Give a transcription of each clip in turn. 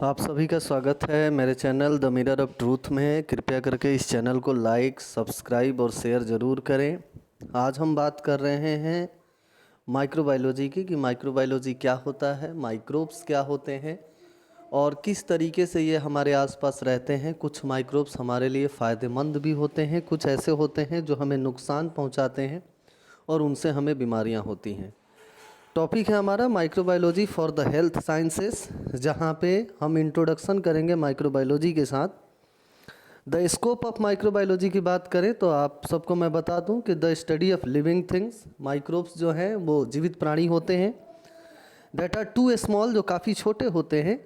आप सभी का स्वागत है मेरे channel the mirror of truth में। कृपया करके इस चैनल को लाइक, सब्सक्राइब और शेयर ज़रूर करें। आज हम बात कर रहे हैं माइक्रोबायोलॉजी की कि माइक्रोबायोलॉजी क्या होता है, माइक्रोब्स क्या होते हैं और किस तरीके से ये हमारे आसपास रहते हैं। कुछ माइक्रोब्स हमारे लिए फ़ायदेमंद भी होते हैं, कुछ ऐसे होते हैं जो हमें नुकसान पहुंचाते हैं और उनसे हमें बीमारियां होती हैं। टॉपिक है हमारा microbiology for the health sciences, जहाँ पे हम इंट्रोडक्शन करेंगे माइक्रोबायोलॉजी के साथ। द स्कोप ऑफ माइक्रोबायोलॉजी की बात करें तो आप सबको मैं बता दूं कि the study of living things, microbes जो हैं वो जीवित प्राणी होते हैं, दैट आर टू स्मॉल, जो काफ़ी छोटे होते हैं,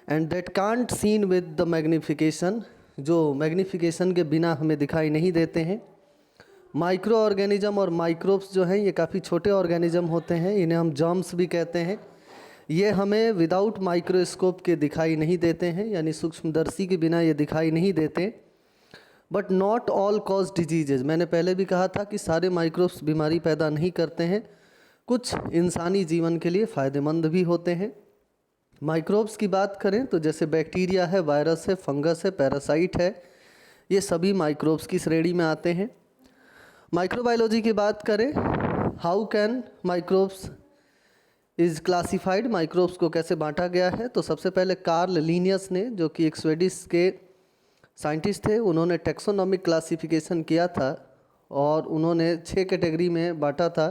and that can't seen with the magnification, जो मैग्नीफिकेशन के बिना हमें दिखाई नहीं देते हैं। माइक्रो ऑर्गेनिज्म और माइक्रोब्स जो हैं ये काफ़ी छोटे ऑर्गेनिज्म होते हैं, इन्हें हम जर्म्स भी कहते हैं। ये हमें विदाउट माइक्रोस्कोप के दिखाई नहीं देते हैं, यानी सूक्ष्मदर्शी के बिना ये दिखाई नहीं देते। But not all cause diseases, मैंने पहले भी कहा था कि सारे माइक्रोब्स बीमारी पैदा नहीं करते हैं, कुछ इंसानी जीवन के लिए फ़ायदेमंद भी होते हैं। माइक्रोब्स की बात करें तो जैसे बैक्टीरिया है, वायरस है, फंगस है, पैरासाइट है, ये सभी माइक्रोब्स की श्रेणी में आते हैं। माइक्रोबायोलॉजी की बात करें, how can microbes is classified, microbes को कैसे बांटा गया है, तो सबसे पहले कार्ल लिनियस ने, जो कि एक स्वीडिश के साइंटिस्ट थे, उन्होंने टेक्सोनॉमिक क्लासिफिकेशन किया था और उन्होंने 6 कैटेगरी में बांटा था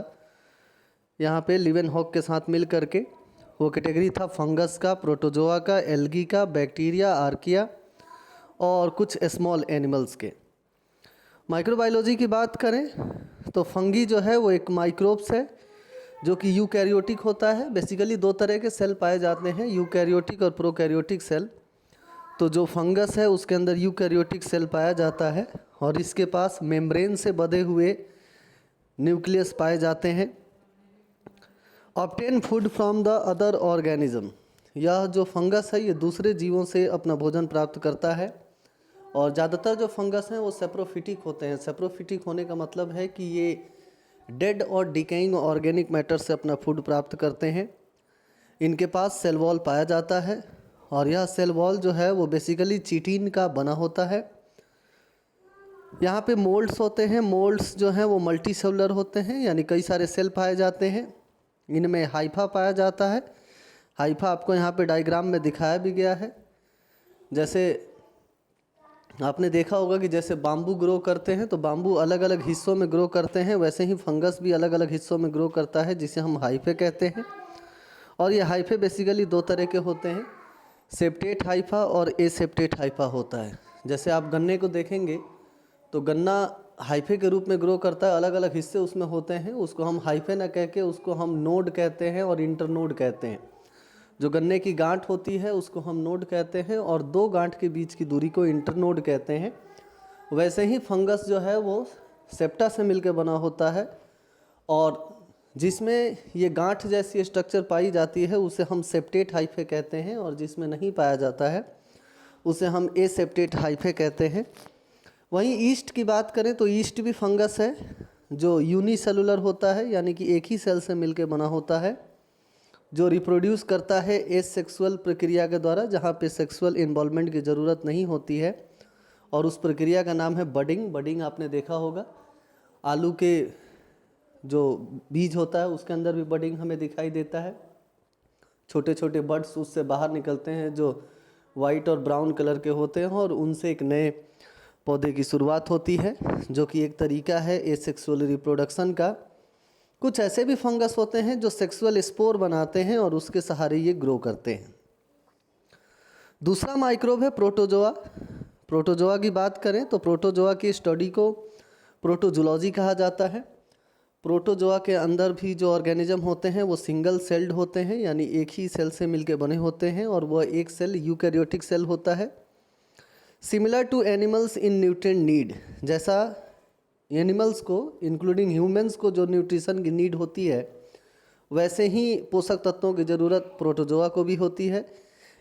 यहाँ पे लिवेनहॉक के साथ मिल करके। वो कैटेगरी था फंगस का, प्रोटोजोआ का, एल्गी का, बैक्टीरिया, आर्किया और कुछ स्मॉल एनिमल्स के। माइक्रोबायोलॉजी की बात करें तो फंगी जो है वो एक माइक्रोब्स है जो कि यूकैरियोटिक होता है। बेसिकली 2 तरह के सेल पाए जाते हैं, यूकैरियोटिक और प्रोकैरियोटिक सेल। तो जो फंगस है उसके अंदर यूकैरियोटिक सेल पाया जाता है और इसके पास मेम्ब्रेन से बंधे हुए न्यूक्लियस पाए जाते हैं। Obtain food from the other organism, यह जो फंगस है ये दूसरे जीवों से अपना भोजन प्राप्त करता है और ज़्यादातर जो फंगस हैं वो सेप्रोफिटिक होते हैं। सेप्रोफिटिक होने का मतलब है कि ये डेड और डिकेइंग ऑर्गेनिक मैटर से अपना फूड प्राप्त करते हैं। इनके पास सेल वॉल पाया जाता है और यह सेल वॉल जो है वो बेसिकली चिटिन का बना होता है। यहाँ पे मोल्ड्स होते हैं, मोल्ड्स जो हैं वो मल्टी सेलुलर होते हैं, यानी कई सारे सेल पाए जाते हैं। इनमें हाइफा पाया जाता है। हाइफा आपको यहाँ पे डायग्राम में दिखाया भी गया है। जैसे आपने देखा होगा कि जैसे बाम्बू ग्रो करते हैं तो बाम्बू अलग अलग हिस्सों में ग्रो करते हैं, वैसे ही फंगस भी अलग अलग हिस्सों में ग्रो करता है, जिसे हम हाइफे कहते हैं। और ये हाइफे बेसिकली 2 तरह के होते हैं, सेप्टेट हाइफा और एसेप्टेट हाइफा होता है। जैसे आप गन्ने को देखेंगे तो गन्ना हाइफे के रूप में ग्रो करता है, अलग अलग हिस्से उसमें होते हैं, उसको हम हाइफे ना कह के उसको हम नोड कहते हैं और इंटरनोड कहते हैं। जो गन्ने की गांठ होती है उसको हम नोड कहते हैं और 2 गांठ के बीच की दूरी को इंटरनोड कहते हैं। वैसे ही फंगस जो है वो सेप्टा से मिलकर बना होता है और जिसमें ये गांठ जैसी स्ट्रक्चर पाई जाती है उसे हम सेप्टेट हाइफे कहते हैं और जिसमें नहीं पाया जाता है उसे हम एसेप्टेट हाइफे कहते हैं। वहीं ईस्ट की बात करें तो ईस्ट भी फंगस है जो यूनिसेलुलर होता है, यानी कि एक ही सेल से मिलकर बना होता है, जो रिप्रोड्यूस करता है एसेक्सुअल प्रक्रिया के द्वारा, जहाँ पे सेक्सुअल इन्वॉल्वमेंट की ज़रूरत नहीं होती है और उस प्रक्रिया का नाम है बडिंग। बडिंग आपने देखा होगा, आलू के जो बीज होता है उसके अंदर भी बडिंग हमें दिखाई देता है। छोटे छोटे बड्स उससे बाहर निकलते हैं जो वाइट और ब्राउन कलर के होते हैं और उनसे एक नए पौधे की शुरुआत होती है, जो कि एक तरीका है एसेक्सुअल रिप्रोडक्शन का। कुछ ऐसे भी फंगस होते हैं जो सेक्सुअल स्पोर बनाते हैं और उसके सहारे ये ग्रो करते हैं। दूसरा माइक्रोब है प्रोटोजोआ। प्रोटोजोआ की बात करें तो प्रोटोजोआ की स्टडी को प्रोटोजोलॉजी कहा जाता है। प्रोटोजोआ के अंदर भी जो ऑर्गेनिज्म होते हैं वो सिंगल सेल्ड होते हैं, यानी एक ही सेल से मिलकर बने होते हैं और वह एक सेल यूकैरियोटिक सेल होता है। Similar to animals in nutrient need, जैसा एनिमल्स को इंक्लूडिंग ह्यूमंस को जो न्यूट्रिशन की नीड होती है वैसे ही पोषक तत्वों की ज़रूरत प्रोटोजोआ को भी होती है।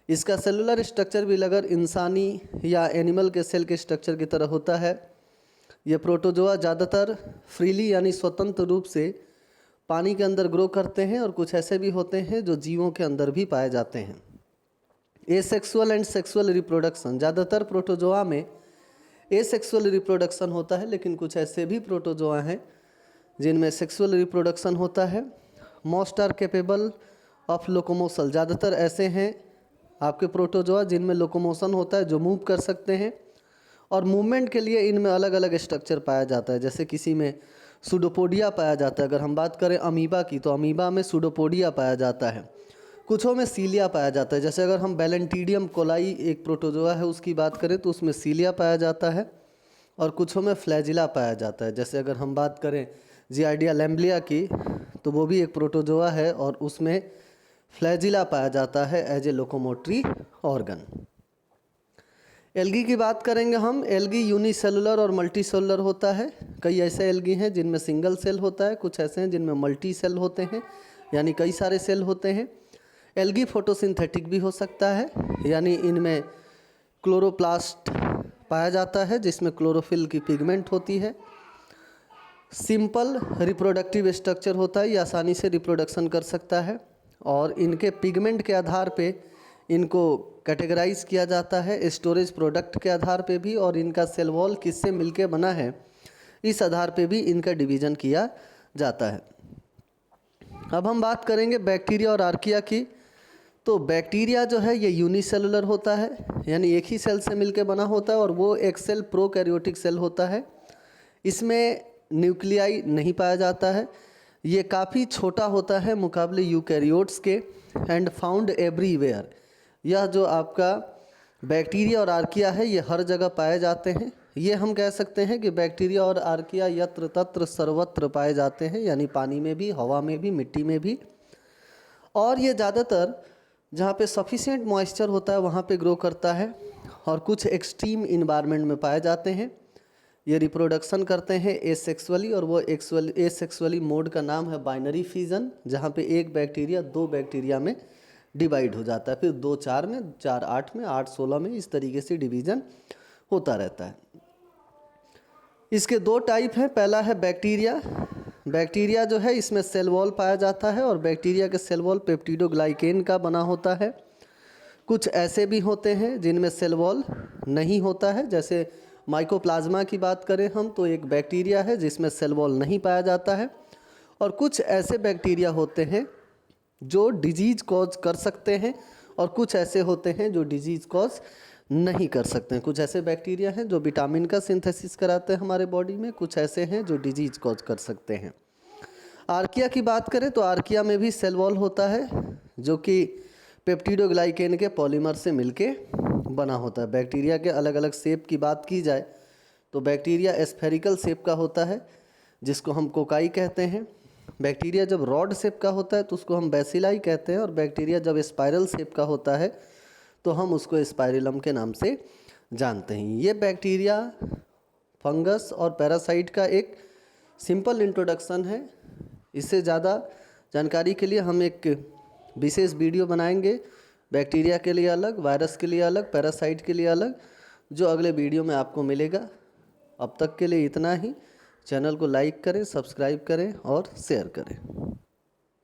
इसका सेलुलर स्ट्रक्चर भी लगभग इंसानी या एनिमल के सेल के स्ट्रक्चर की तरह होता है। यह प्रोटोजोआ ज़्यादातर फ्रीली यानी स्वतंत्र रूप से पानी के अंदर ग्रो करते हैं और कुछ ऐसे भी होते हैं जो जीवों के अंदर भी पाए जाते हैं। एसेक्सुअल एंड सेक्सुअल रिप्रोडक्शन, ज़्यादातर प्रोटोजोआ में एसेक्सुअल रिप्रोडक्शन होता है, लेकिन कुछ ऐसे भी प्रोटोजोआ हैं जिनमें सेक्सुअल रिप्रोडक्शन होता है। Most are capable of locomotion, ज़्यादातर ऐसे हैं आपके प्रोटोजोआ जिनमें लोकोमोशन होता है, जो मूव कर सकते हैं, और मूवमेंट के लिए इनमें अलग अलग स्ट्रक्चर पाया जाता है। जैसे किसी में सूडोपोडिया पाया जाता है, अगर हम बात करें अमीबा की तो अमीबा में सूडोपोडिया पाया जाता है। कुछों में सीलिया पाया जाता है, जैसे अगर हम बैलेंटीडियम कोलाई एक प्रोटोजोआ है उसकी बात करें तो उसमें सीलिया पाया जाता है, और कुछों में फ्लैजिला पाया जाता है। जैसे अगर हम बात करें जियार्डिया लैम्ब्लिया की तो वो भी एक प्रोटोजोआ है और उसमें फ्लैजिला पाया जाता है as a locomotory organ. Algae की बात करेंगे हम। एल्गी यूनिसेलुलर और मल्टी सेलुलर होता है। कई ऐसे एल्गी हैं जिनमें सिंगल सेल होता है, कुछ ऐसे हैं जिनमें मल्टी सेल होते हैं, यानी कई सारे सेल होते हैं। एल्गी फोटोसिंथेटिक भी हो सकता है, यानी इनमें क्लोरोप्लास्ट पाया जाता है जिसमें क्लोरोफिल की पिगमेंट होती है। सिंपल रिप्रोडक्टिव स्ट्रक्चर होता है, ये आसानी से रिप्रोडक्शन कर सकता है, और इनके पिगमेंट के आधार पे इनको कैटेगराइज किया जाता है, स्टोरेज प्रोडक्ट के आधार पे भी, और इनका सेल वॉल किससे मिलके बना है इस आधार पे भी इनका डिवीज़न किया जाता है। अब हम बात करेंगे बैक्टीरिया और आर्किया की। तो बैक्टीरिया जो है ये यूनिसेलुलर होता है, यानी एक ही सेल से मिलके बना होता है, और वो एक सेल प्रोकैरियोटिक सेल होता है। इसमें न्यूक्लियाई नहीं पाया जाता है, ये काफ़ी छोटा होता है मुकाबले यूकैरियोट्स के, एंड फाउंड एवरीवेयर। यह जो आपका बैक्टीरिया और आर्किया है ये हर जगह पाए जाते हैं। ये हम कह सकते हैं कि बैक्टीरिया और आर्किया यत्र तत्र सर्वत्र पाए जाते हैं, यानी पानी में भी, हवा में भी, मिट्टी में भी, और ये ज़्यादातर जहाँ पे सफिशिएंट मॉइस्चर होता है वहाँ पे ग्रो करता है, और कुछ एक्सट्रीम इन्वायरमेंट में पाए जाते हैं। ये रिप्रोडक्शन करते हैं एसेक्सुअली, और वो एसेक्सुअली मोड का नाम है बाइनरी फिजन, जहाँ पे एक बैक्टीरिया 2 बैक्टीरिया में डिवाइड हो जाता है, फिर 2 4 में, 4 8 में, 8 16 में, इस तरीके से डिवीज़न होता रहता है। इसके 2 टाइप हैं। पहला है बैक्टीरिया। बैक्टीरिया जो है इसमें सेल वॉल पाया जाता है, और बैक्टीरिया के सेल वॉल पेप्टिडोग्लाइकेन का बना होता है। कुछ ऐसे भी होते हैं जिनमें सेल वॉल नहीं होता है, जैसे माइकोप्लाज्मा की बात करें हम तो एक बैक्टीरिया है जिसमें सेल वॉल नहीं पाया जाता है। और कुछ ऐसे बैक्टीरिया होते हैं जो डिजीज़ कॉज कर सकते हैं, और कुछ ऐसे होते हैं जो डिजीज़ कॉज नहीं कर सकते हैं। कुछ ऐसे बैक्टीरिया हैं जो विटामिन का सिंथेसिस कराते हैं हमारे बॉडी में, कुछ ऐसे हैं जो डिजीज़ कॉज कर सकते हैं। आर्किया की बात करें तो आर्किया में भी सेल वॉल होता है जो कि पेप्टिडोग्लाइकेन के पॉलीमर से मिलके बना होता है। बैक्टीरिया के अलग अलग शेप की बात की जाए तो बैक्टीरिया स्फेरिकल शेप का होता है जिसको हम कोकाई कहते हैं। बैक्टीरिया जब रॉड शेप का होता है तो उसको हम बैसिलाई कहते हैं, और बैक्टीरिया जब स्पाइरल शेप का होता है तो हम उसको स्पाइरलम के नाम से जानते हैं। ये बैक्टीरिया, फंगस और पैरासाइट का एक सिंपल इंट्रोडक्शन है। इससे ज़्यादा जानकारी के लिए हम एक विशेष वीडियो बनाएंगे, बैक्टीरिया के लिए अलग, वायरस के लिए अलग, पैरासाइट के लिए अलग, जो अगले वीडियो में आपको मिलेगा। अब तक के लिए इतना ही। चैनल को लाइक करें, सब्सक्राइब करें और शेयर करें।